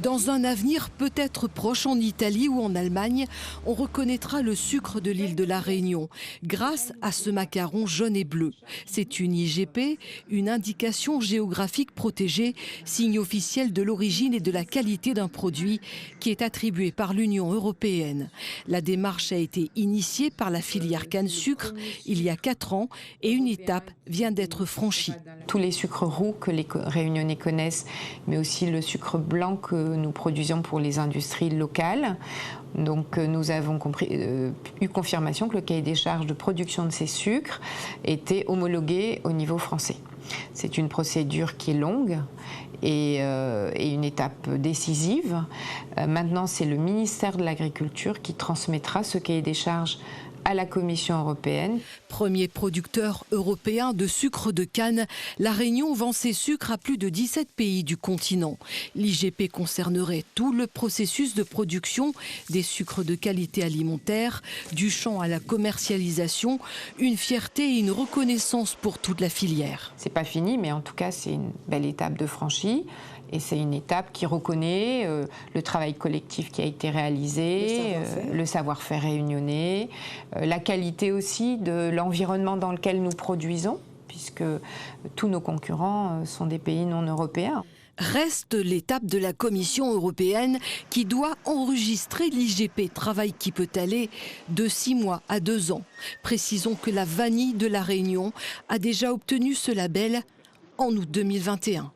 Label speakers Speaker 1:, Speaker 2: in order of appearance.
Speaker 1: Dans un avenir peut-être proche en Italie ou en Allemagne, on reconnaîtra le sucre de l'île de la Réunion grâce à ce macaron jaune et bleu. C'est une IGP, une indication géographique protégée, signe officiel de l'origine et de la qualité d'un produit qui est attribué par l'Union européenne. La démarche a été initiée par la filière canne-sucre il y a 4 ans et une étape vient d'être franchie.
Speaker 2: Tous les sucres roux que les Réunionnais connaissent, mais aussi le sucre blanc que nous produisons pour les industries locales. Donc nous avons eu confirmation que le cahier des charges de production de ces sucres était homologué au niveau français. C'est une procédure qui est longue et une étape décisive. Maintenant, c'est le ministère de l'Agriculture qui transmettra ce cahier des charges à la Commission européenne.
Speaker 1: Premier producteur européen de sucre de canne, la Réunion vend ses sucres à plus de 17 pays du continent. L'IGP concernerait tout le processus de production des sucres de qualité alimentaire, du champ à la commercialisation, une fierté et une reconnaissance pour toute la filière.
Speaker 2: C'est pas fini, mais en tout cas, c'est une belle étape de franchie. Et c'est une étape qui reconnaît le travail collectif qui a été réalisé, le savoir-faire réunionnais, la qualité aussi de l'environnement dans lequel nous produisons, puisque tous nos concurrents sont des pays non européens.
Speaker 1: Reste l'étape de la Commission européenne qui doit enregistrer l'IGP, travail qui peut aller de 6 mois à 2 ans. Précisons que la vanille de la Réunion a déjà obtenu ce label en août 2021.